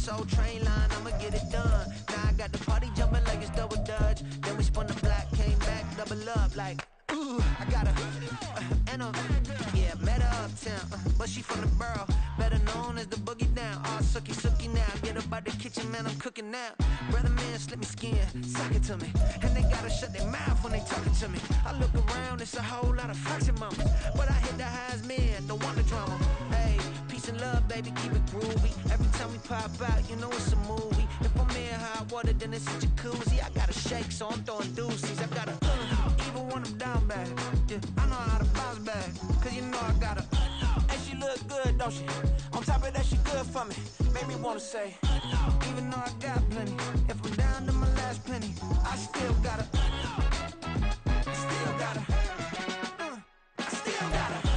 Soul Train line, I'ma get it done. Now I got the party jumping like it's double dutch. Then we spun the block, came back, double up like, ooh, I got a, and a, yeah, met her uptown, but she from the borough, better known as the boogie down. All sookie now, get up out the kitchen, man, I'm cooking now. Brother man, slip me skin, suck it to me, and they gotta shut their mouth when they talking to me. I look around, it's a whole lot of foxy mamas, but I hit the highs, man, don't want the drama. Hey, peace and love, baby, keep it groovy. Every time we pop out, you know it's a movie. If I'm in hot water, then it's a jacuzzi. I gotta shake, so I'm throwing deuces. I gotta even when I'm down bad. Yeah, I know how to bounce back, cause you know I gotta. And she look good, don't she? On top of that, she good for me. Made me wanna say, even though I got plenty, if I'm down to my last penny, I still gotta. Still gotta. I still gotta.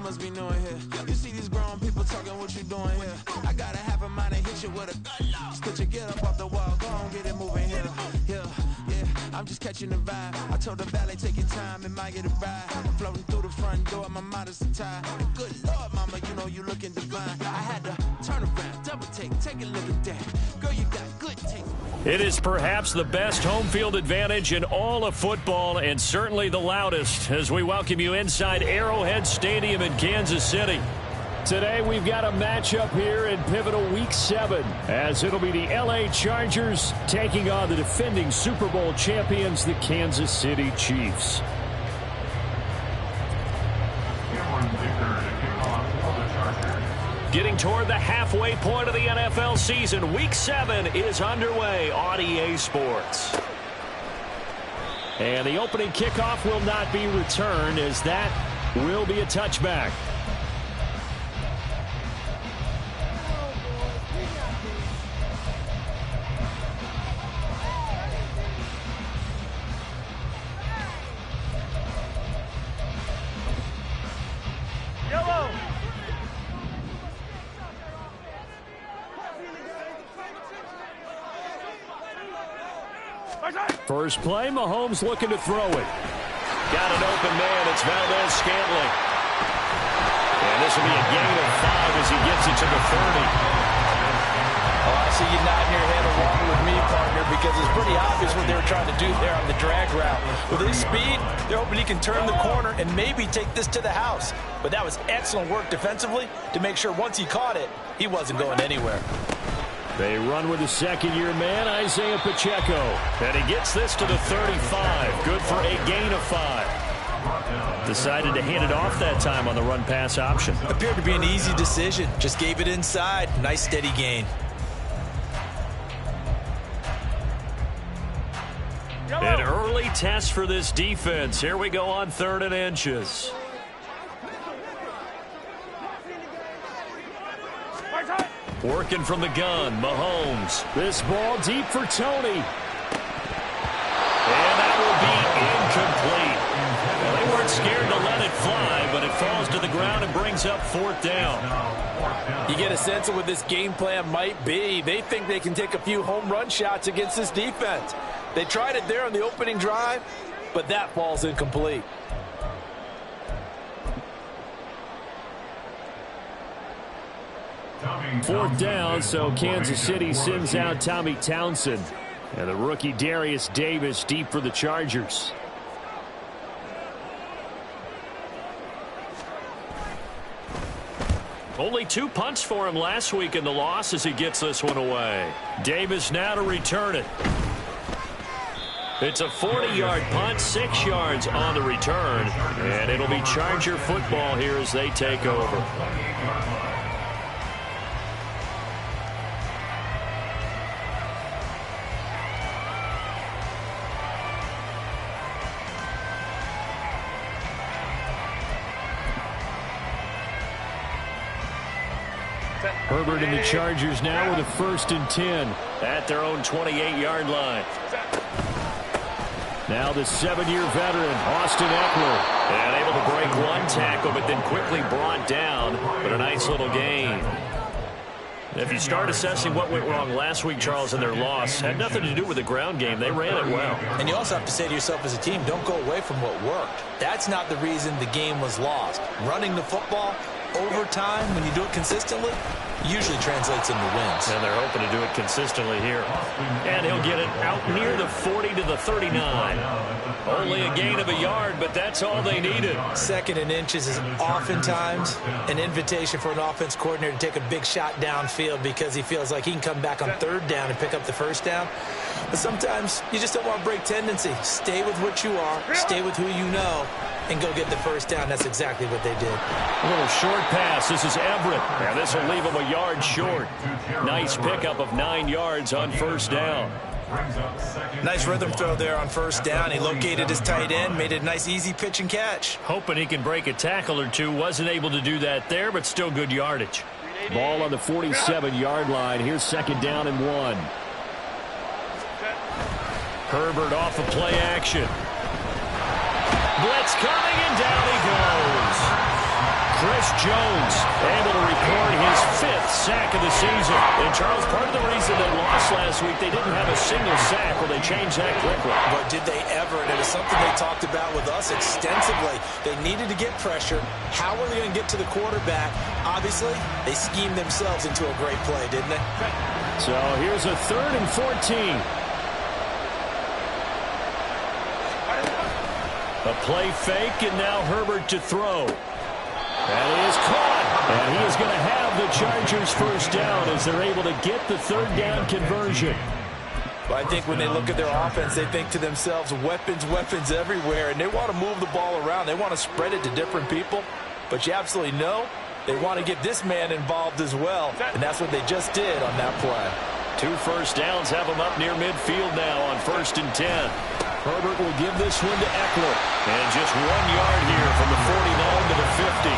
Must be knowing here. You see these grown people talking, what you doing here? I gotta have a mind and hit you with a could you get up off the wall, go on, get it moving here. Yeah, I'm just catching the vibe. I told the valet, take your time, it might get a ride. Floating through the front door, my mind is a tie. And good Lord, mama, you know you looking divine. I had to turn around, double take a look at that. Girl, you got good taste. It is perhaps the best home field advantage in all of football, and certainly the loudest, as we welcome you inside Arrowhead Stadium in Kansas City. Today we've got a matchup here in pivotal Week 7, as it'll be the LA Chargers taking on the defending Super Bowl champions, the Kansas City Chiefs. Getting toward the halfway point of the NFL season, Week 7 is underway on EA Sports. And the opening kickoff will not be returned, as that will be a touchback. First play, Mahomes looking to throw it. Got an open man, it's Valdez-Scantling. And this will be a gain of 5 as he gets it to the 30. Oh, I see you nodding your head along with me, partner, because it's pretty obvious what they were trying to do there on the drag route. With his speed, they're hoping he can turn the corner and maybe take this to the house. But that was excellent work defensively to make sure once he caught it, he wasn't going anywhere. They run with the second-year man, Isaiah Pacheco. And he gets this to the 35. Good for a gain of 5. Decided to hand it off that time on the run-pass option. Appeared to be an easy decision. Just gave it inside. Nice, steady gain. An early test for this defense. Here we go on 3rd and inches. Working from the gun, Mahomes. This ball deep for Tony. And that will be incomplete. Well, they weren't scared to let it fly, but it falls to the ground and brings up 4th down. You get a sense of what this game plan might be. They think they can take a few home run shots against this defense. They tried it there on the opening drive, but that falls incomplete. Fourth down, so Kansas City sends out Tommy Townsend. And the rookie Darius Davis deep for the Chargers. Only 2 punts for him last week in the loss as he gets this one away. Davis now to return it. It's a 40-yard punt, 6 yards on the return. And it'll be Charger football here as they take over. Herbert and the Chargers now with a 1st and 10 at their own 28-yard line. Now the 7-year veteran, Austin Eckler, and able to break one tackle, but then quickly brought down, but a nice little gain. If you start assessing what went wrong last week, Charles, in their loss, had nothing to do with the ground game. They ran it well. And you also have to say to yourself as a team, don't go away from what worked. That's not the reason the game was lost. Running the football over time, when you do it consistently, usually translates into wins. And they're hoping to do it consistently here. And he'll get it out near the 40 to the 39. Only a gain of a yard, but that's all they needed. Second and inches is oftentimes an invitation for an offense coordinator to take a big shot downfield because he feels like he can come back on third down and pick up the first down. But sometimes you just don't want to break tendency. Stay with what you are, stay with who you know, and go get the first down. That's exactly what they did. A little short pass. This is Everett. And this will leave him a yard short. Nice pickup of 9 yards on first down. Nice rhythm throw there on first down. He located his tight end, made it a nice easy pitch and catch. Hoping he can break a tackle or two. Wasn't able to do that there, but still good yardage. Ball on the 47-yard line. Here's second down and 1. Herbert off of play action. Blitz coming, and down he goes. Chris Jones able to record his 5th sack of the season. And, Charles, part of the reason they lost last week, they didn't have a single sack. Well, they changed that quickly. But did they ever? And it was something they talked about with us extensively. They needed to get pressure. How are they going to get to the quarterback? Obviously, they schemed themselves into a great play, didn't they? So here's a 3rd and 14. A play fake, and now Herbert to throw. That is caught. And he is going to have the Chargers first down as they're able to get the 3rd down conversion. But I think when they look at their offense, they think to themselves, weapons, weapons everywhere. And they want to move the ball around. They want to spread it to different people. But you absolutely know they want to get this man involved as well. And that's what they just did on that play. 2 first downs have him up near midfield now on 1st and 10. Herbert will give this one to Eckler. And just 1 yard here from the 49 to the 50.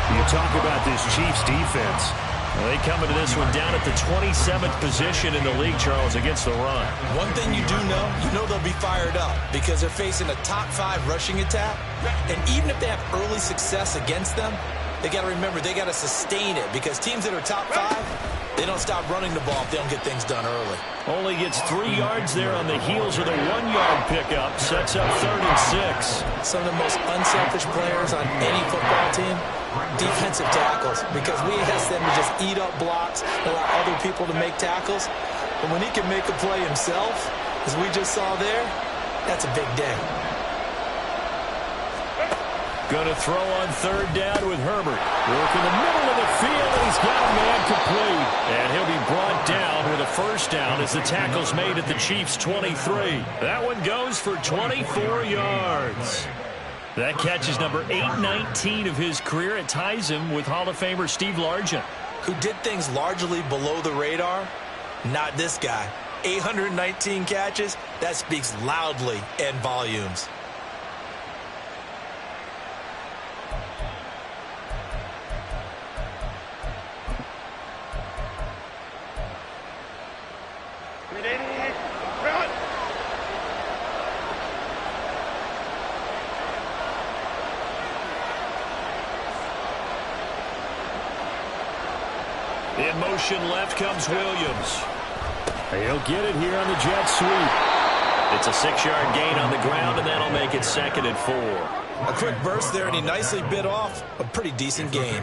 You talk about this Chiefs defense. Well, they come into this one down at the 27th position in the league, Charles, against the run. One thing you do know they'll be fired up because they're facing a top 5 rushing attack. And even if they have early success against them, they got to remember they got to sustain it because teams that are top 5, they don't stop running the ball if they don't get things done early. Only gets 3 yards there on the heels of the 1-yard pickup. Sets up 3rd and 6. Some of the most unselfish players on any football team, defensive tackles, because we ask them to just eat up blocks, allow other people to make tackles. But when he can make a play himself, as we just saw there, that's a big day. Going to throw on 3rd down with Herbert. Work in the middle of the field, and he's got a man complete. And he'll be brought down with a first down as the tackle's made at the Chiefs' 23. That one goes for 24 yards. That catch is number 819 of his career. It ties him with Hall of Famer Steve Largent. Who did things largely below the radar? Not this guy. 819 catches, that speaks loudly in volumes. In motion left comes Williams. He'll get it here on the jet sweep. It's a 6-yard gain on the ground, and that'll make it 2nd and 4. A quick burst there, and he nicely bit off a pretty decent gain.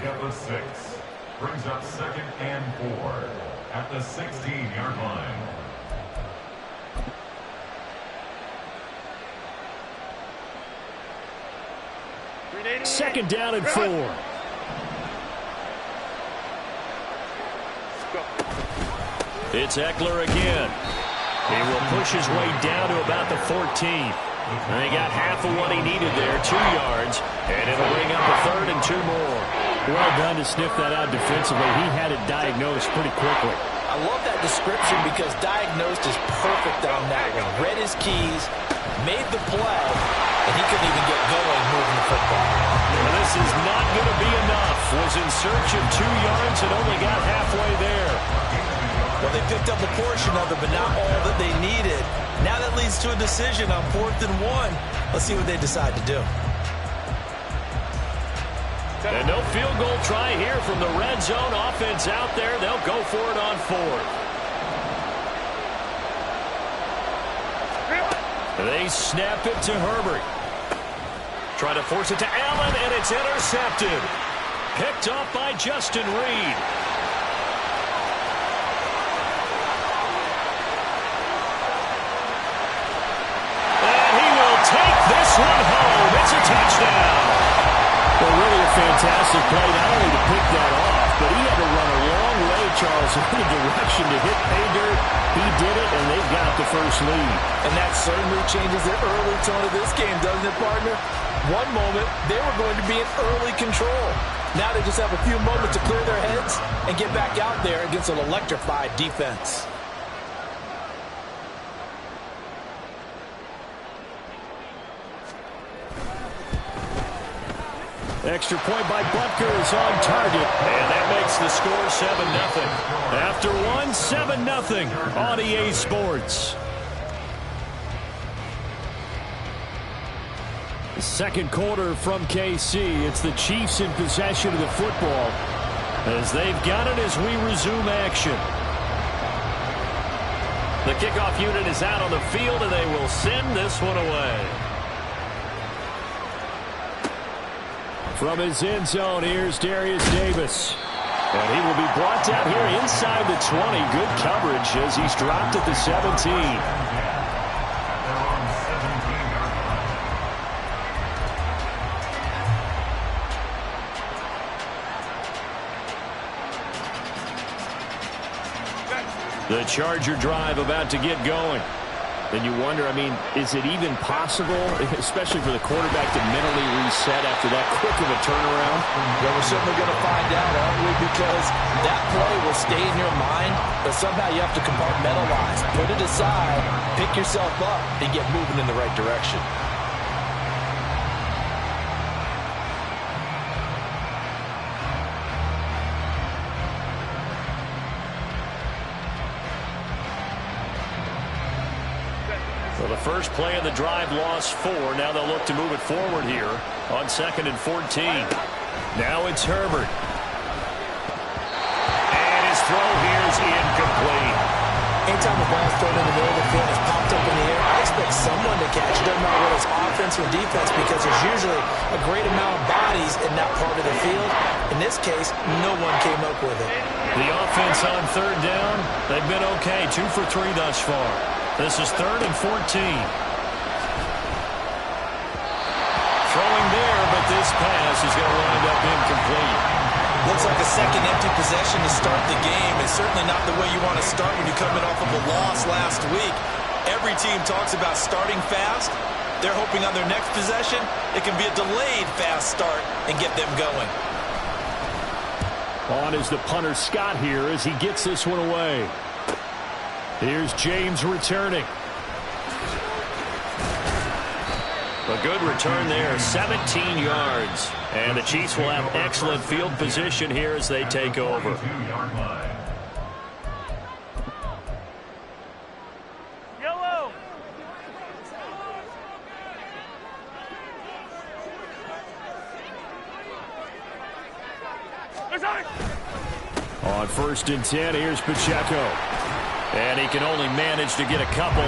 Brings up 2nd and 4 at the 16-yard line. Second down and 4. It's Eckler again. He will push his way down to about the 14. And he got half of what he needed there, 2 yards, and it'll bring up a 3rd and 2 more. Well done to sniff that out defensively. He had it diagnosed pretty quickly. I love that description because diagnosed is perfect on that one. Read his keys, made the play, and he couldn't even get going moving the football. Well, this is not going to be enough. Was in search of 2 yards and only got halfway there. Well, they picked up a portion of it, but not all that they needed. Now that leads to a decision on 4th and 1. Let's see what they decide to do. And no field goal try here from the red zone. Offense out there. They'll go for it on 4th. They snap it to Herbert. Try to force it to Allen, and it's intercepted. Picked off by Justin Reed. And he will take this one home. It's a touchdown. Well, really a fantastic play, not only to pick that off, but he had to run a long way, Charles, in the direction to hit pay dirt. He did it, and they've got the first lead. And that certainly changes the early tone of this game, doesn't it, partner? One moment, they were going to be in early control. Now they just have a few moments to clear their heads and get back out there against an electrified defense. Extra point by Butker is on target, and that makes the score 7-0. After one, 7-0 on EA Sports. Second quarter from KC. It's the Chiefs in possession of the football as they've got it as we resume action. The kickoff unit is out on the field, and they will send this one away. From his end zone, here's Darius Davis. And he will be brought down here inside the 20. Good coverage as he's dropped at the 17. The Charger drive about to get going. And you wonder, I mean, is it even possible, especially for the quarterback, to mentally reset after that quick of a turnaround? Well, we're certainly going to find out, aren't we? Because that play will stay in your mind, but somehow you have to compartmentalize. Put it aside, pick yourself up, and get moving in the right direction. Well, the first play of the drive lost 4. Now they'll look to move it forward here on 2nd and 14. Now it's Herbert. And his throw here is incomplete. Anytime the ball's thrown in the middle of the field, it's popped up in the air, I expect someone to catch it. Doesn't matter whether it's offense or defense, because there's usually a great amount of bodies in that part of the field. In this case, no one came up with it. The offense on 3rd down, they've been okay. 2 for 3 thus far. This is 3rd and 14. Throwing there, but this pass is going to wind up incomplete. Looks like a second empty possession to start the game. It's certainly not the way you want to start when you're coming off of a loss last week. Every team talks about starting fast. They're hoping on their next possession, it can be a delayed fast start and get them going. On is the punter Scott here as he gets this one away. Here's James returning. A good return there, 17 yards. And the Chiefs will have excellent field position here as they take over. Yellow. On 1st and 10, here's Pacheco. And he can only manage to get a couple.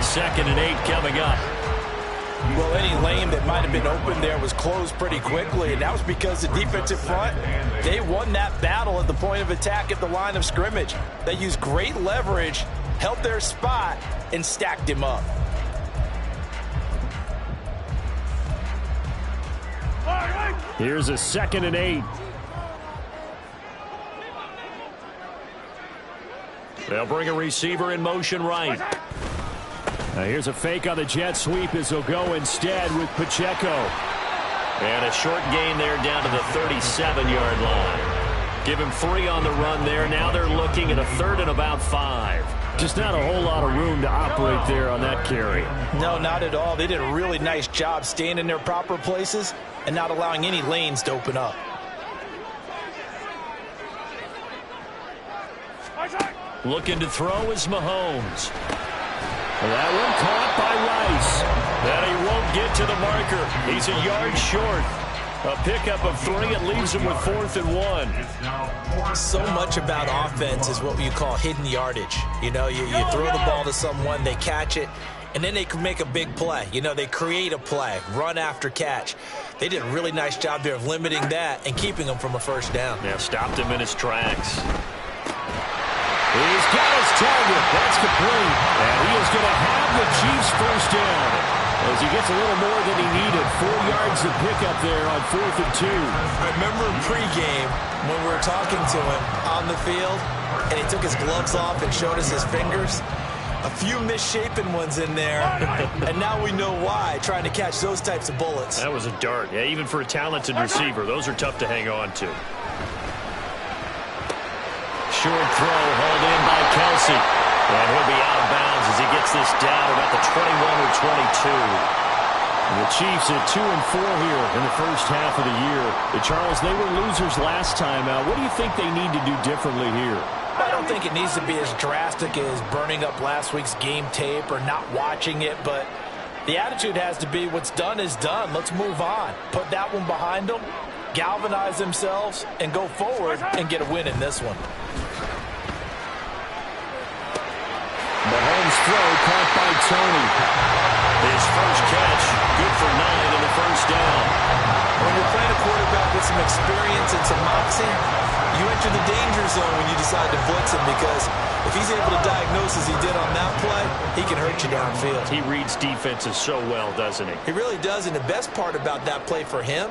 2nd and 8 coming up. Well, any lane that might have been open there was closed pretty quickly, and that was because the defensive front, they won that battle at the point of attack at the line of scrimmage. They used great leverage, held their spot, and stacked him up. Here's a 2nd and 8. They'll bring a receiver in motion right. Now here's a fake on the jet sweep as they'll go instead with Pacheco. And a short gain there down to the 37-yard line. Give him 3 on the run there. Now they're looking at a 3rd and about 5. Just not a whole lot of room to operate there on that carry. No, not at all. They did a really nice job staying in their proper places and not allowing any lanes to open up. Looking to throw is Mahomes. That one caught by Rice. And he won't get to the marker. He's a yard short. A pickup of 3. It leaves them with 4th and 1. So much about offense is what you call hidden yardage. You know, you throw the ball to someone, they catch it, and then they can make a big play. You know, they create a play, run after catch. They did a really nice job there of limiting that and keeping him from a first down. Yeah, stopped him in his tracks. He's got his target. That's complete. And he is going to have the Chiefs first down as he gets a little more than he needed. 4 yards of pickup there on 4th and 2. I remember in pregame when we were talking to him on the field, and he took his gloves off and showed us his fingers. A few misshapen ones in there, and now we know why, trying to catch those types of bullets. That was a dart. Yeah, even for a talented receiver, those are tough to hang on to. Short throw hauled in by Kelsey. And he'll be out of bounds as he gets this down about the 21 or 22. And the Chiefs at 2 and 4 here in the first half of the year. Charles, they were losers last time out. What do you think they need to do differently here? I don't think it needs to be as drastic as burning up last week's game tape or not watching it, but the attitude has to be what's done is done. Let's move on. Put that one behind them, galvanize themselves, and go forward and get a win in this one. Mahomes' throw caught by Tony. His first catch, good for 9 in the first down. When you're playing a quarterback with some experience and some moxie, you enter the danger zone when you decide to blitz him, because if he's able to diagnose as he did on that play, he can hurt you downfield. He reads defenses so well, doesn't he? He really does, and the best part about that play for him,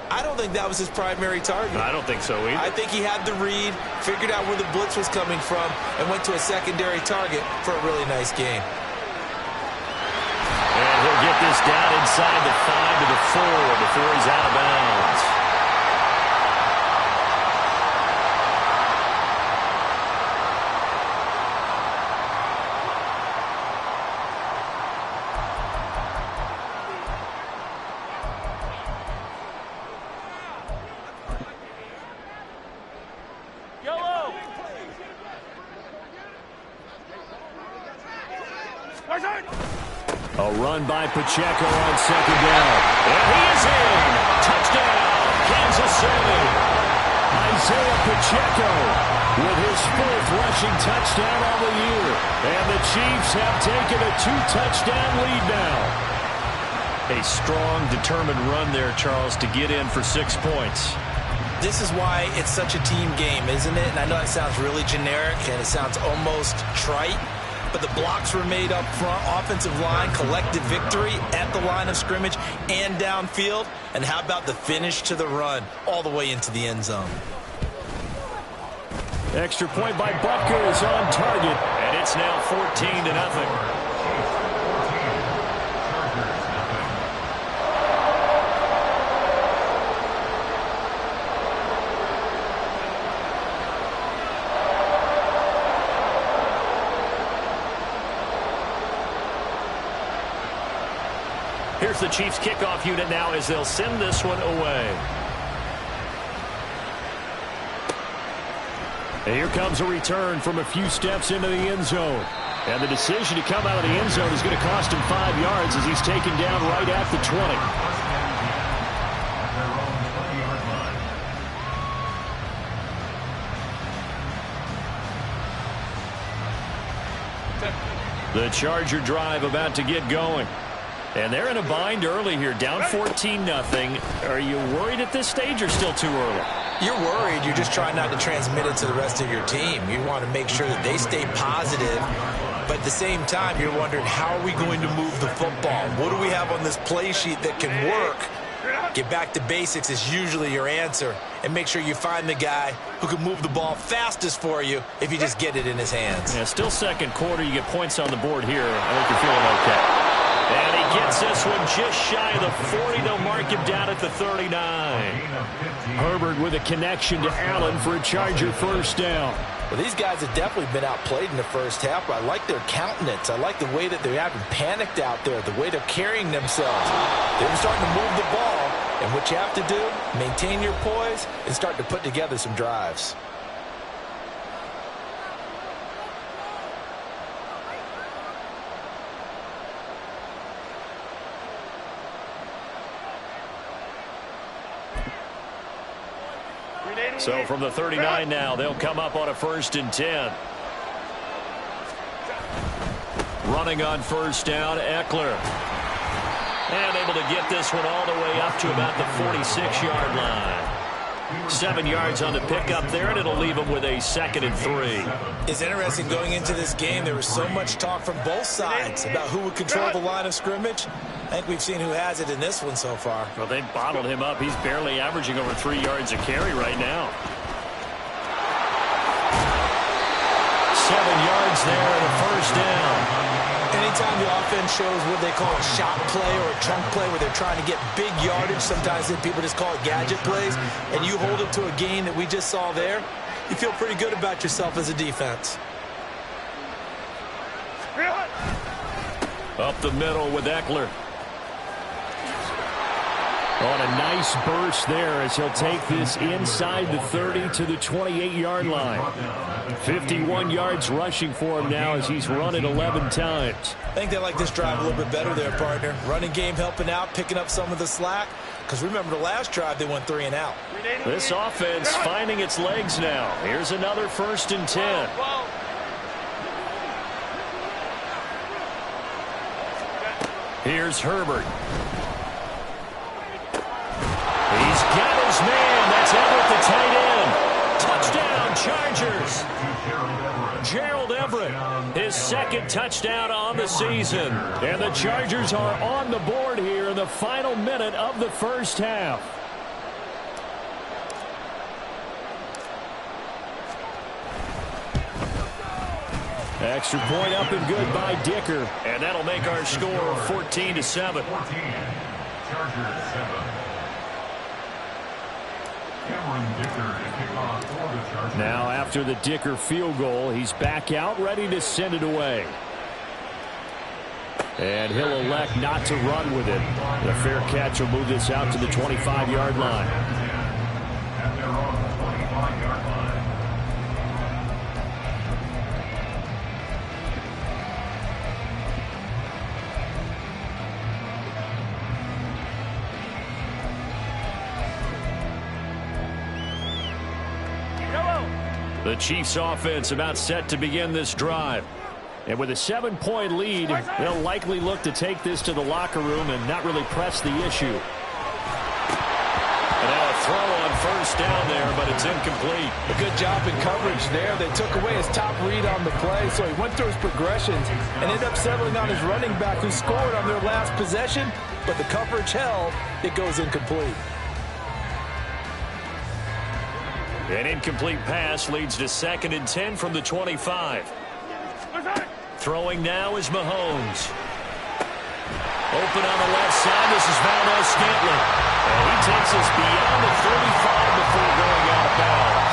I don't think that was his primary target. I don't think so either. I think he had the read, figured out where the blitz was coming from, and went to a secondary target for a really nice game. And he'll get this down inside the 5 to the 4 before he's out of bounds. A run by Pacheco on 2nd down. And he is in. Touchdown, Kansas City. Isaiah Pacheco with his 4th rushing touchdown of the year. And the Chiefs have taken a 2-touchdown lead now. A strong, determined run there, Charles, to get in for 6 points. This is why it's such a team game, isn't it? And I know it sounds really generic and it sounds almost trite, but the blocks were made up front, offensive line, collective victory at the line of scrimmage and downfield. And how about the finish to the run all the way into the end zone? Extra point by Butker is on target, and it's now 14-0. Here's the Chiefs kickoff unit now as they'll send this one away. And here comes a return from a few steps into the end zone. And the decision to come out of the end zone is going to cost him 5 yards as he's taken down right at the 20. The Charger drive about to get going. And they're in a bind early here, down 14-0. Are you worried at this stage or still too early? You're worried. You're just trying not to transmit it to the rest of your team. You want to make sure that they stay positive. But at the same time, you're wondering, how are we going to move the football? What do we have on this play sheet that can work? Get back to basics is usually your answer. And make sure you find the guy who can move the ball fastest for you if you just get it in his hands. Yeah, still second quarter. You get points on the board here. I think you're feeling okay. And he gets this one just shy of the 40. They'll mark him down at the 39. Herbert with a connection to Allen for a Charger first down. Well, these guys have definitely been outplayed in the first half, but I like their countenance. I like the way that they haven't panicked out there, the way they're carrying themselves. They're starting to move the ball, and what you have to do, maintain your poise and start to put together some drives. So from the 39 now, they'll come up on a 1st and 10. Running on 1st down, Eckler. And able to get this one all the way up to about the 46-yard line. 7 yards on the pickup there, and it'll leave them with a 2nd and 3. It's interesting going into this game. There was so much talk from both sides about who would control the line of scrimmage. I think we've seen who has it in this one so far. Well, they bottled him up. He's barely averaging over 3 yards a carry right now. 7 yards there and a 1st down. Anytime the offense shows what they call a shot play or a chunk play where they're trying to get big yardage, sometimes people just call it gadget plays, and you hold it to a gain that we just saw there, you feel pretty good about yourself as a defense. Up the middle with Eckler. On a nice burst there as he'll take this inside the 30 to the 28-yard line. 51 yards rushing for him now as he's run it 11 times. I think they like this drive a little bit better there, partner. Running game helping out, picking up some of the slack. Because remember the last drive, they went 3 and out. This offense finding its legs now. Here's another 1st and 10. Here's Herbert. He's got his man. That's Everett, the tight end. Touchdown, Chargers. Gerald Everett, his 2nd touchdown on the season. And the Chargers are on the board here in the final minute of the 1st half. Extra point up and good by Dicker. And that'll make our score 14-7. Chargers 7. Now after the Dicker field goal, he's back out ready to send it away. And he'll elect not to run with it. The fair catch will move this out to the 25-yard line. At their own 25-yard line. The Chiefs offense about set to begin this drive. And with a 7-point lead, they'll likely look to take this to the locker room and not really press the issue. And now a throw on 1st down there, but it's incomplete. A good job in coverage there. They took away his top read on the play, so he went through his progressions and ended up settling on his running back who scored on their last possession, but the coverage held. It goes incomplete. An incomplete pass leads to 2nd and 10 from the 25. Throwing now is Mahomes. Open on the left side. This is Valdez-Scantling. And he takes us beyond the 35 before going out of bounds.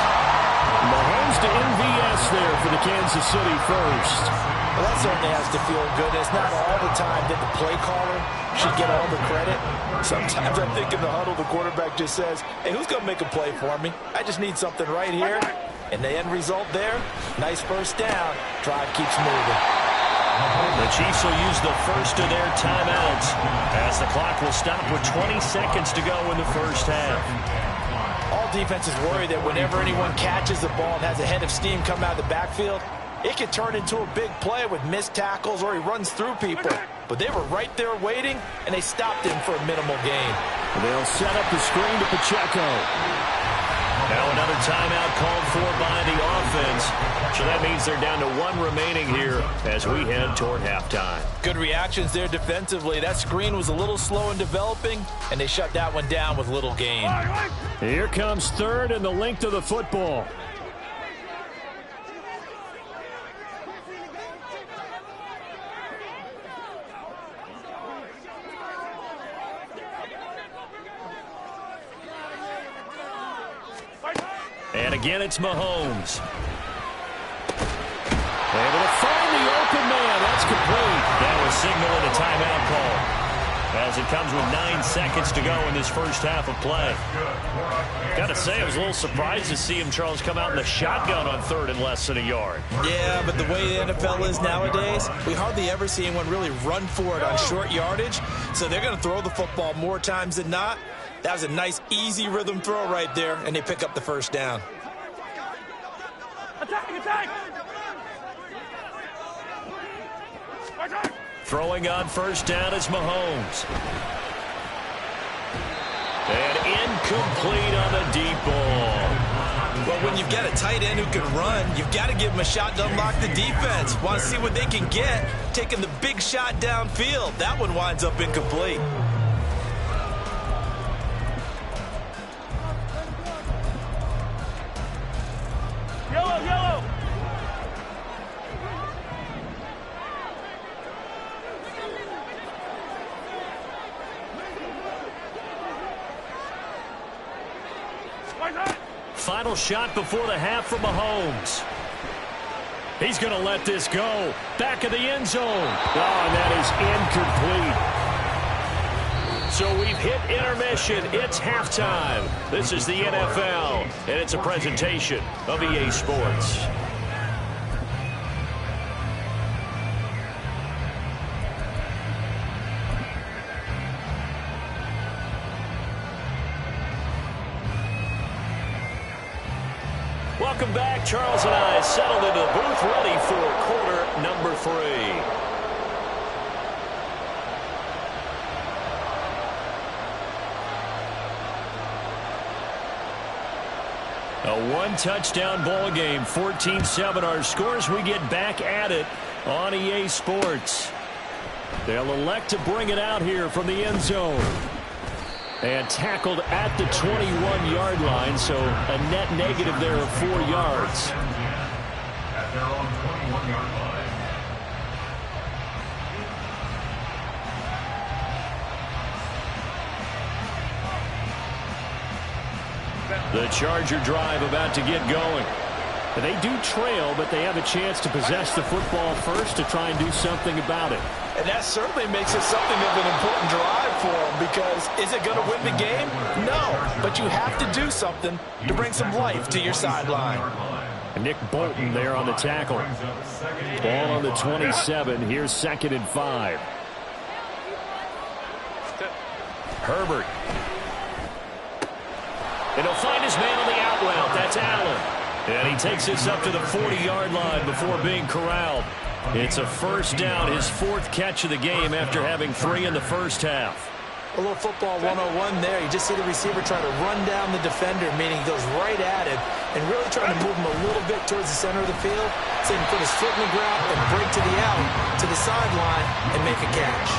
Mahomes to MVS there for the Kansas City first. Well, that certainly has to feel good. It's not all the time that the play caller should get all the credit. Sometimes I think in the huddle, the quarterback just says, hey, who's going to make a play for me? I just need something right here. And the end result there, nice 1st down. Drive keeps moving. The Chiefs will use the first of their timeouts as the clock will stop with 20 seconds to go in the 1st half. All defenses worry that whenever anyone catches the ball and has a head of steam come out of the backfield, it could turn into a big play with missed tackles or he runs through people. But they were right there waiting, and they stopped him for a minimal gain. They'll set up the screen to Pacheco. Now another timeout called for by the offense. So that means they're down to 1 remaining here as we head toward halftime. Good reactions there defensively. That screen was a little slow in developing, and they shut that one down with little gain. Here comes 3rd and the length of the football. And again, it's Mahomes. Able to find the open man. That's complete. That was signaling a timeout call as it comes with 9 seconds to go in this 1st half of play. Got to say, I was a little surprised to see him, Charles, come out in the shotgun on 3rd and less than a yard. Yeah, but the way the NFL is nowadays, we hardly ever see anyone really run for it on short yardage. So they're going to throw the football more times than not. That was a nice, easy rhythm throw right there, and they pick up the first down. Attack! Throwing on first down is Mahomes. And incomplete on the deep ball. Well, when you've got a tight end who can run, you've got to give him a shot to unlock the defense. Want to see what they can get, taking the big shot downfield. That one winds up incomplete. Yellow! Final shot before the half for Mahomes. He's going to let this go. Back of the end zone. Oh, and that is incomplete. So we've hit intermission. It's halftime. This is the NFL, and it's a presentation of EA Sports. Welcome back. Charles and I settled into the booth, ready for quarter number 3. A one-touchdown ball game, 14-7 our scores. We get back at it on EA Sports. They'll elect to bring it out here from the end zone. And tackled at the 21-yard line, so a net negative there of 4 yards. At their own 21-yard line. The Charger drive about to get going. They do trail, but they have a chance to possess the football first to try and do something about it. And that certainly makes it something of an important drive for them, because is it going to win the game? No, but you have to do something to bring some life to your sideline. And Nick Bolton there on the tackle. Ball on the 27. Here's 2nd and 5. Herbert. And he'll find his man on the out route. That's Allen. And he takes this up to the 40-yard line before being corralled. It's a first down, his 4th catch of the game after having 3 in the first half. A little football 101 there. You just see the receiver try to run down the defender, meaning he goes right at him and really trying to move him a little bit towards the center of the field so he can put his foot in the ground and break to the out, to the sideline, and make a catch.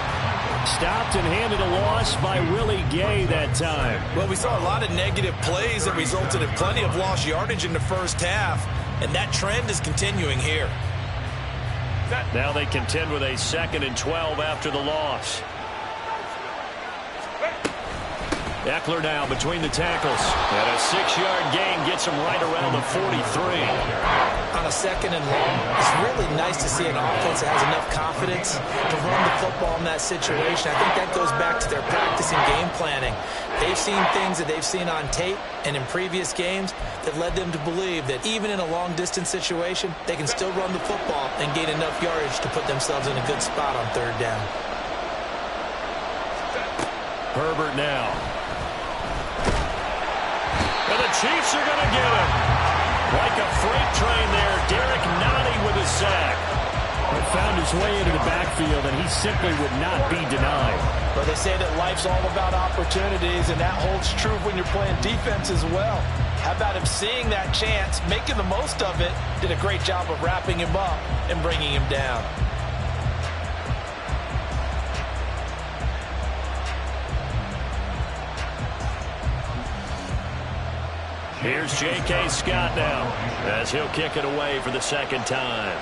Stopped and handed a loss by Willie Gay that time. Well, we saw a lot of negative plays that resulted in plenty of lost yardage in the first half, and that trend is continuing here. Now they contend with a 2nd and 12 after the loss. Eckler now between the tackles. And a 6-yard gain gets him right around the 43. On a 2nd and long, it's really nice to see an offense that has enough confidence to run the football in that situation. I think that goes back to their practice and game planning. They've seen things that they've seen on tape and in previous games that led them to believe that even in a long-distance situation, they can still run the football and gain enough yardage to put themselves in a good spot on 3rd down. Herbert now. And the Chiefs are going to get him. Like a freight train there, Derek Nottie with a sack. He found his way into the backfield, and he simply would not be denied. But they say that life's all about opportunities, and that holds true when you're playing defense as well. How about him seeing that chance, making the most of it, did a great job of wrapping him up and bringing him down. Here's J.K. Scott now as he'll kick it away for the 2nd time.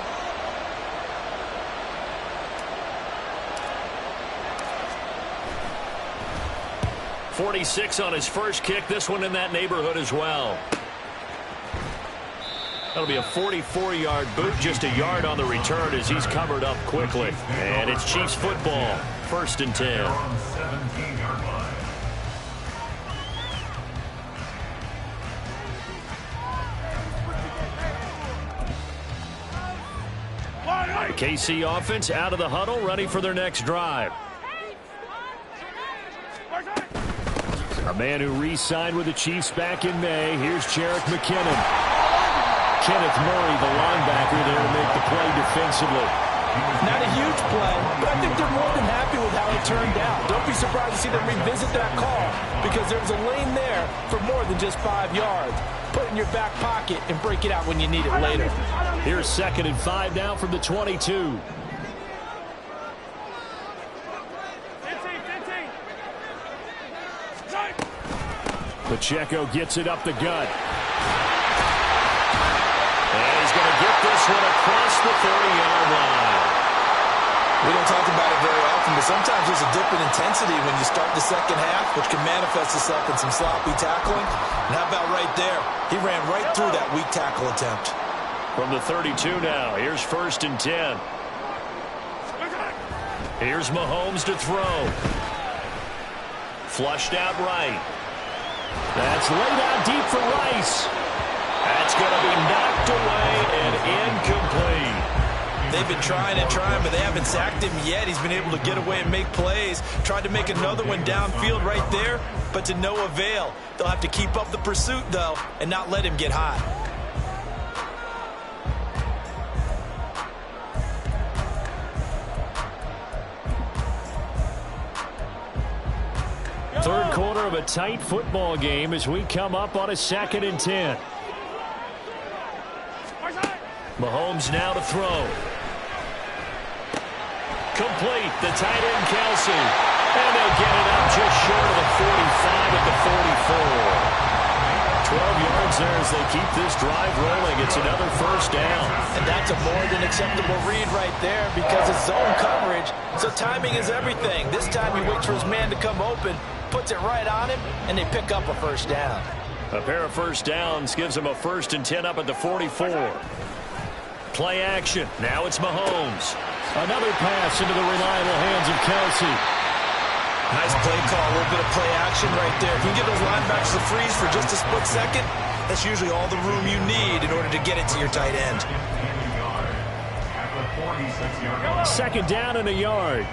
.46 on his first kick. This one in that neighborhood as well. That'll be a 44-yard boot, just a yard on the return as he's covered up quickly. And it's Chiefs football, 1st and 10. 17-yard line. The KC offense out of the huddle, ready for their next drive. man who re-signed with the Chiefs back in May. Here's Jerick McKinnon. Kenneth Murray, the linebacker, there to make the play defensively. Not a huge play, but I think they're more than happy with how it turned out. Don't be surprised to see them revisit that call because there's a lane there for more than just 5 yards. Put it in your back pocket and break it out when you need it later. Here's 2nd and 5 now from the 22. Pacheco gets it up the gut. And he's going to get this one across the 30-yard line. We don't talk about it very often, but sometimes there's a dip in intensity when you start the second half, which can manifest itself in some sloppy tackling. And how about right there? He ran right through that weak tackle attempt. From the 32 now, here's 1st and 10. Here's Mahomes to throw. Flushed out right. That's laid out deep for Rice. That's going to be knocked away and incomplete. They've been trying and trying, but they haven't sacked him yet. He's been able to get away and make plays. Tried to make another one downfield right there, but to no avail. They'll have to keep up the pursuit, though, and not let him get hot. Third quarter of a tight football game as we come up on a 2nd and 10. Mahomes now to throw. Complete. The tight end, Kelsey. And they get it up just short of the 45 at the 44. 12 yards there as they keep this drive rolling. It's another 1st down. And that's a more than acceptable read right there because it's zone coverage. So timing is everything. This time he waits for his man to come open, puts it right on him, and they pick up a 1st down. A pair of 1st downs gives him a 1st and 10 up at the 44. Play action. Now it's Mahomes. Another pass into the reliable hands of Kelsey. Nice play call, a little bit of play action right there. If you can get those linebackers to freeze for just a split second, that's usually all the room you need in order to get it to your tight end. 2nd down and a yard.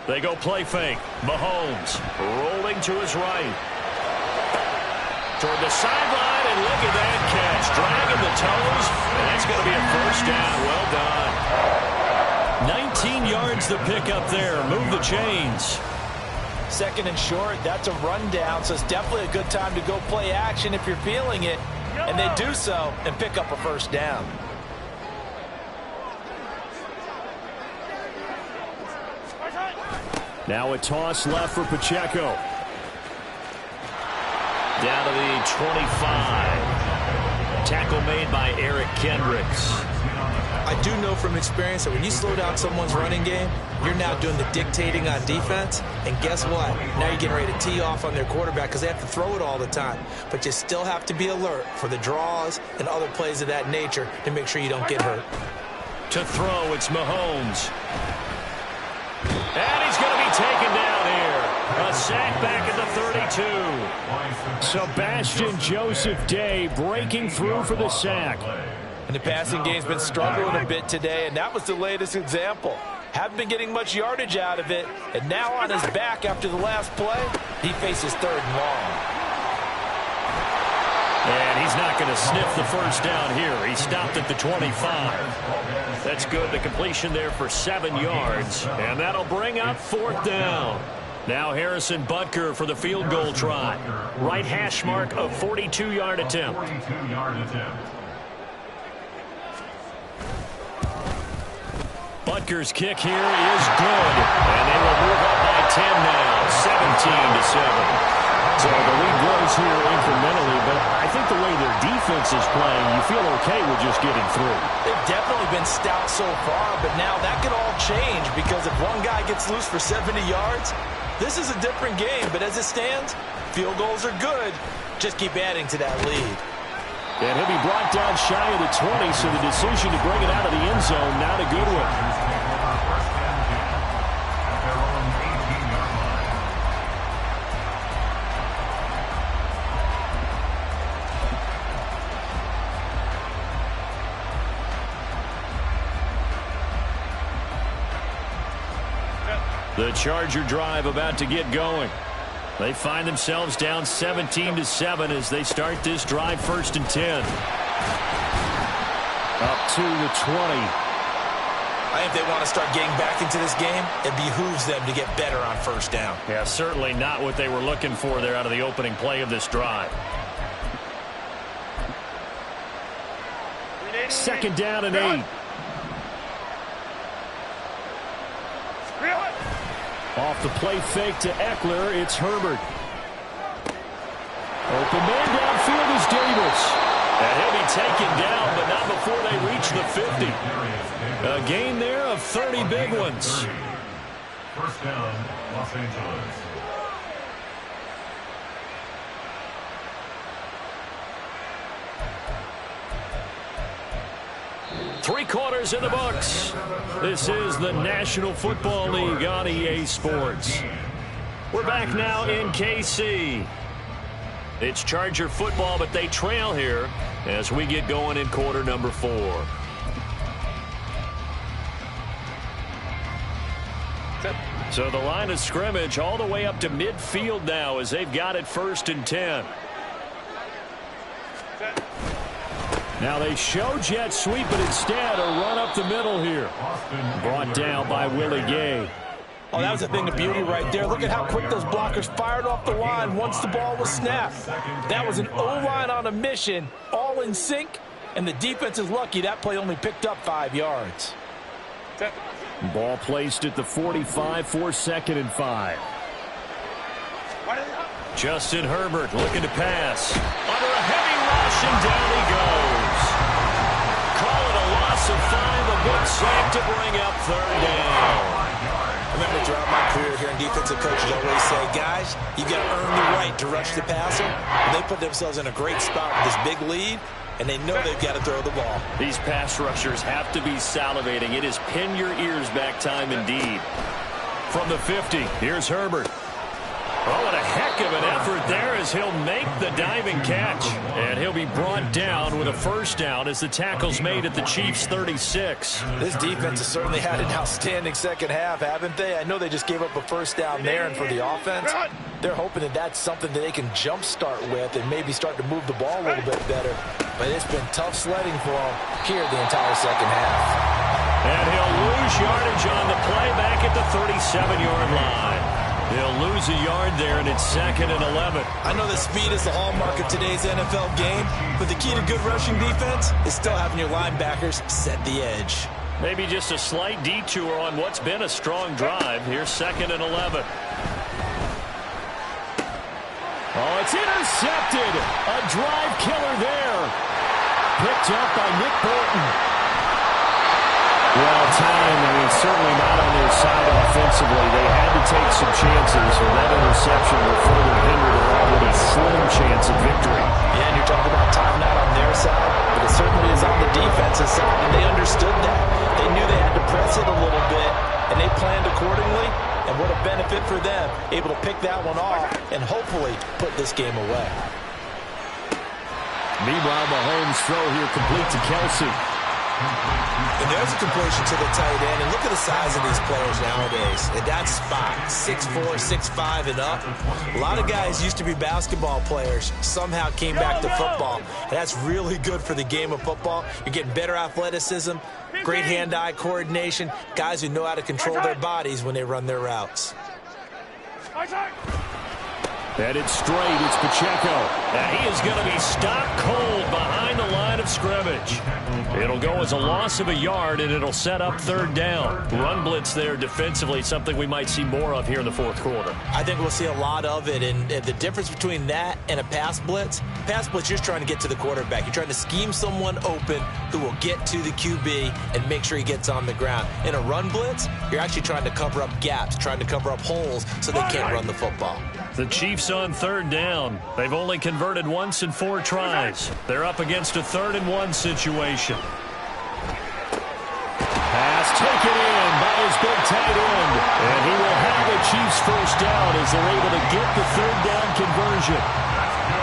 They go play fake. Mahomes rolling to his right. Toward the sideline, and look at that catch. Dragging the toes, and that's going to be a 1st down. Well done. 19 yards to pick up there. Move the chains. 2nd and short, that's a rundown, so it's definitely a good time to go play action if you're feeling it. And they do so and pick up a 1st down. Now a toss left for Pacheco. Down to the 25. Tackle made by Eric Kendricks. I do know from experience that when you slow down someone's running game, you're now doing the dictating on defense. And guess what? Now you're getting ready to tee off on their quarterback because they have to throw it all the time. But you still have to be alert for the draws and other plays of that nature to make sure you don't get hurt. To throw, it's Mahomes. And he's going to be taken down here. A sack back at the 32. Sebastian Joseph Day breaking through for the sack. And the passing game's been struggling a bit today, and that was the latest example. Haven't been getting much yardage out of it, and now on his back after the last play, he faces 3rd and long. And he's not going to sniff the 1st down here. He stopped at the 25. That's good. The completion there for 7 yards. And that'll bring up 4th down. Now Harrison Butker for the field goal try. Right hash mark of 42-yard attempt. Butker's kick here is good. And they will move up by 10 now. 17-7. So the lead grows here incrementally, but I think the way their defense is playing, you feel okay with just getting through. They've definitely been stout so far, but now that could all change because if one guy gets loose for 70 yards, this is a different game. But as it stands, field goals are good. Just keep adding to that lead. And he'll be brought down shy of the 20, so the decision to bring it out of the end zone, not a good one. The Charger drive about to get going. They find themselves down 17-7 as they start this drive, 1st and 10. Up to the 20. I think they want to start getting back into this game. It behooves them to get better on 1st down. Yeah, certainly not what they were looking for there out of the opening play of this drive. 2nd down and 8. Off the play fake to Eckler, it's Herbert. Open man downfield is Davis. And he'll be taken down, but not before they reach the 50. A gain there of 30 big ones. 1st down, Los Angeles. Three quarters in the books. This is the National Football League on EA Sports. We're back now in KC. It's Charger football, but they trail here as we get going in quarter number 4. So the line of scrimmage all the way up to midfield now as they've got it 1st and 10. Now they show jet sweep, but instead a run up the middle here. Brought down by Willie Gay. Oh, that was a thing of beauty right there. Look at how quick those blockers fired off the line once the ball was snapped. That was an O-line on a mission, all in sync, and the defense is lucky that play only picked up 5 yards. Ball placed at the 45 for 2nd and 5. Justin Herbert looking to pass. Under a heavy rush, and down he goes. Call it a loss of 5, a good sack to bring up 3rd down. I remember throughout my career here in defensive coaches, I always say, guys, you got to earn the right to rush the passer. And they put themselves in a great spot with this big lead, and they know they've got to throw the ball. These pass rushers have to be salivating. It is pin your ears back time indeed. From the 50, here's Herbert. Oh, what a heck of an effort there as he'll make the diving catch. And he'll be brought down with a 1st down as the tackle's made at the Chiefs' 36. This defense has certainly had an outstanding 2nd half, haven't they? I know they just gave up a 1st down there, and for the offense, they're hoping that that's something that they can jumpstart with and maybe start to move the ball a little bit better. But it's been tough sledding for them here the entire 2nd half. And he'll lose yardage on the play back at the 37-yard line. They'll lose a yard there, and it's 2nd and 11. I know that speed is the hallmark of today's NFL game, but the key to good rushing defense is still having your linebackers set the edge. Maybe just a slight detour on what's been a strong drive. Here's 2nd and 11. Oh, it's intercepted. A drive killer there. Picked up by Nick Bolton. Well, time, certainly not on their side offensively. They had to take some chances, or that interception will further hinder their already slim chance of victory. Yeah, and you're talking about time not on their side, but it certainly is on the defensive side, and they understood that. They knew they had to press it a little bit, and they planned accordingly, and what a benefit for them, able to pick that one off and hopefully put this game away. Meanwhile, Mahomes' throw here complete to Kelsey. And there's a completion to the tight end. And look at the size of these players nowadays. At that spot, 6'4", 6'5", and up. A lot of guys used to be basketball players, somehow came back to football. And that's really good for the game of football. You're getting better athleticism, great hand-eye coordination, guys who know how to control their bodies when they run their routes. Headed straight, it's Pacheco. And he is going to be stopped cold behind the line of scrimmage. It'll go as a loss of a yard, and it'll set up 3rd down. Run blitz there defensively, something we might see more of here in the 4th quarter. I think we'll see a lot of it, and the difference between that and a pass blitz, you're just trying to get to the quarterback. You're trying to scheme someone open who will get to the QB and make sure he gets on the ground. In a run blitz, you're actually trying to cover up gaps, trying to cover up holes so they can't run the football. The Chiefs on 3rd down. They've only converted once in 4 tries. They're up against a 3rd and 1 situation. Pass taken in by his big tight end. And he will have the Chiefs 1st down as they're able to get the 3rd down conversion.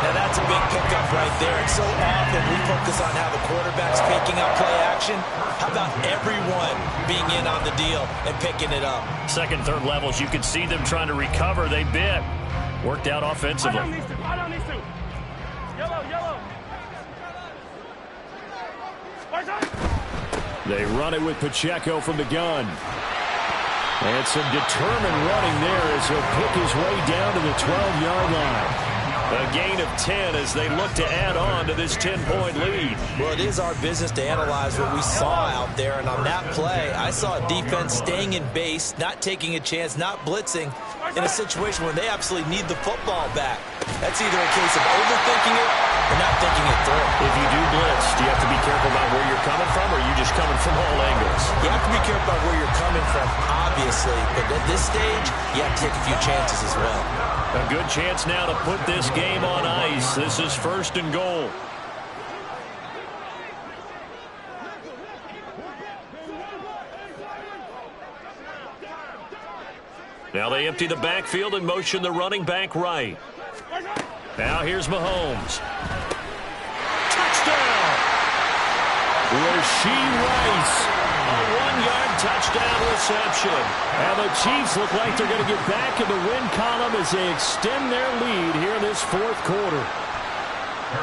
Now Yeah, that's a big pickup right there. And so often we focus on how the quarterback's picking up play action. How about everyone being in on the deal and picking it up? Second, third levels, you can see them trying to recover. They bit. Worked out offensively. I don't need to. Yellow. They run it with Pacheco from the gun. And some determined running there as he'll pick his way down to the 12-yard line. A gain of 10 as they look to add on to this 10-point lead. Well, it is our business to analyze what we saw out there. And on that play, I saw a defense staying in base, not taking a chance, not blitzing in a situation where they absolutely need the football back. That's either a case of overthinking it or not thinking it through. If you do blitz, do you have to be careful about where you're coming from, or are you just coming from all angles? You have to be careful about where you're coming from, obviously. But at this stage, you have to take a few chances as well. A good chance now to put this game on ice. This is 1st and goal. Now they empty the backfield and motion the running back right. Now here's Mahomes. Touchdown! Rashee Rice. A 1-yard touchdown reception. And the Chiefs look like they're going to get back in the win column as they extend their lead here in this 4th quarter.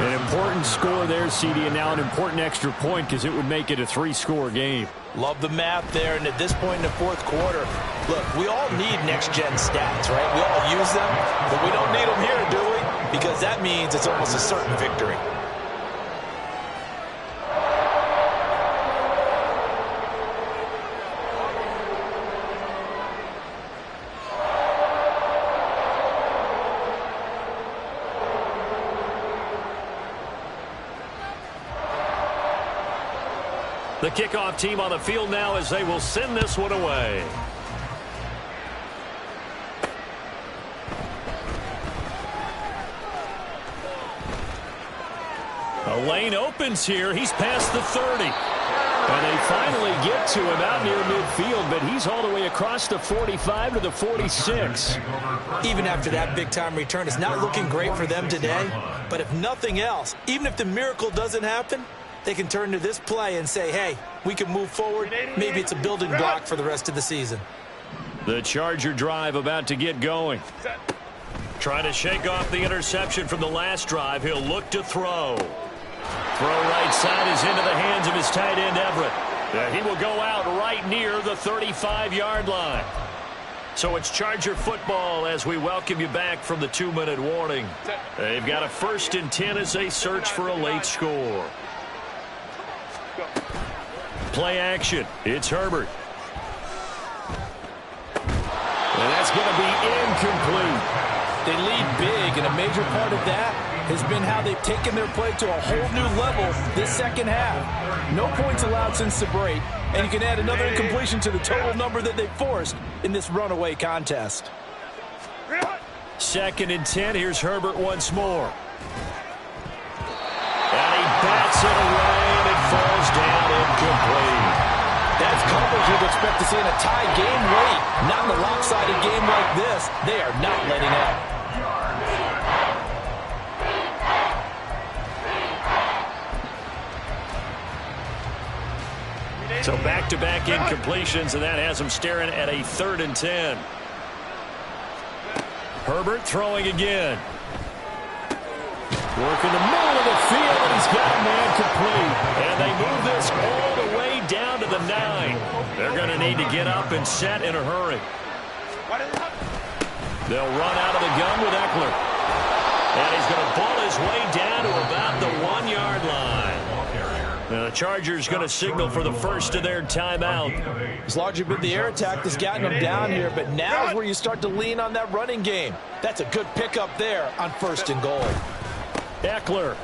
An important score there, CD, and now an important extra point because it would make it a 3-score game. Love the math there, and at this point in the 4th quarter, look, we all need next-gen stats, right? We all use them, but we don't need them here, do we? Because that means it's almost a certain victory. The kickoff team on the field now as they will send this one away. A lane opens here. He's past the 30. And they finally get to him out near midfield, but he's all the way across the 45 to the 46. Even after that big-time return, it's not looking great for them today. But if nothing else, even if the miracle doesn't happen, they can turn to this play and say, hey, we can move forward. Maybe it's a building block for the rest of the season. The Charger drive about to get going. Trying to shake off the interception from the last drive. He'll look to throw. Throw right side is into the hands of his tight end, Everett. He will go out right near the 35-yard line. So it's Charger football as we welcome you back from the 2-minute warning. They've got a 1st and 10 as they search for a late score. Play action. It's Herbert. And that's going to be incomplete. They lead big, and a major part of that has been how they've taken their play to a whole new level this second half. No points allowed since the break, and you can add another incompletion to the total number that they've forced in this runaway contest. 2nd and 10. Here's Herbert once more. And he bats it away, and it falls down incomplete. That's coverage you'd expect to see in a tie game late. Not in a lopsided game like this. They are not letting up. So back-to-back incompletions, and that has them staring at a 3rd and 10. Herbert throwing again. Working the middle of the field, and he's got a man complete. And they move this all the way down to the 9. They're going to need to get up and set in a hurry. They'll run out of the gun with Eckler. And he's going to pull his way down to about the 1-yard line. Now the Chargers going to signal for the first of their timeout. It's largely been the air attack that's gotten them down here, but now is where you start to lean on that running game. That's a good pickup there on 1st and goal. Eckler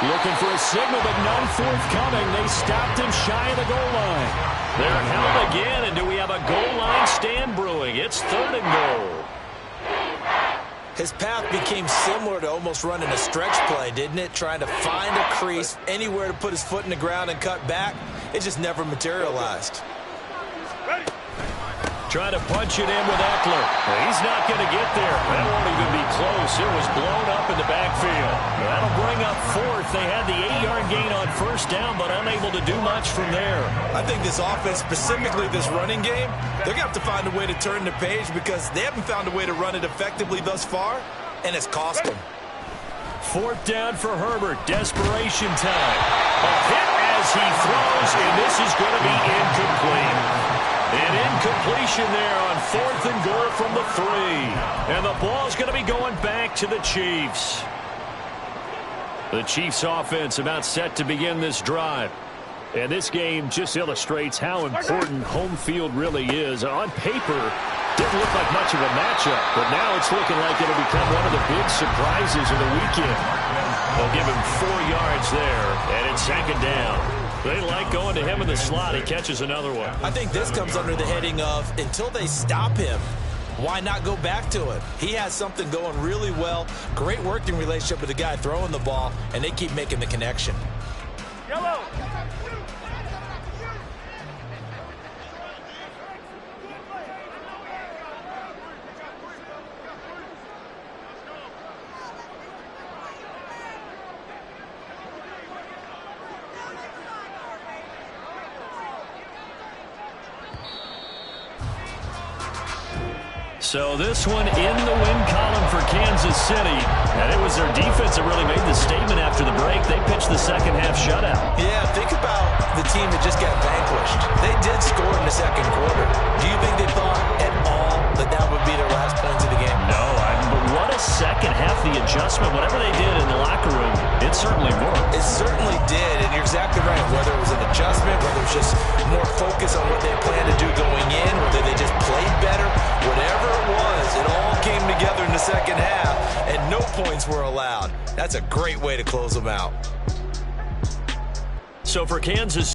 looking for a signal, but none forthcoming. They stopped him shy of the goal line. They're held again, and do we have a goal line stand brewing? It's 3rd and goal. His path became similar to almost running a stretch play, didn't it? Trying to find a crease, anywhere to put his foot in the ground and cut back. It just never materialized. Trying to punch it in with Eckler. He's not going to get there. That won't even be close. It was blown up in the backfield. That'll bring up fourth. They had the 8-yard gain on first down, but unable to do much from there. I think this offense, specifically this running game, they're going to have to find a way to turn the page because they haven't found a way to run it effectively thus far, and it's cost them. Fourth down for Herbert. Desperation time. A hit as he throws, and this is going to be incomplete. An incompletion there on 4th and goal from the 3. And the ball's going to be going back to the Chiefs. The Chiefs offense about set to begin this drive. And this game just illustrates how important home field really is. On paper, didn't look like much of a matchup, but now it's looking like it'll become one of the big surprises of the weekend. They'll give him 4 yards there, and it's 2nd down. They like going to him in the slot. He catches another one. I think this comes under the heading of until they stop him, why not go back to it? He has something going really well. Great working relationship with the guy throwing the ball, and they keep making the connection. Yellow. So this one in the win column for Kansas City. And it was their defense that really made the statement after the break. They pitched the second half shutout. Yeah, think about the team that just got vanquished. They did score in the second quarter. Do you think they thought at all that that would be their last points of the game? No, but what a second half, the adjustment. Whatever they did in the locker room, it certainly worked. It certainly did, and you're exactly right. Whether it was an adjustment, whether it was just more focus on what they planned to do going in, whether they just played better, whatever it was, it all came together in the second half, and no points were allowed. That's a great way to close them out. So for Kansas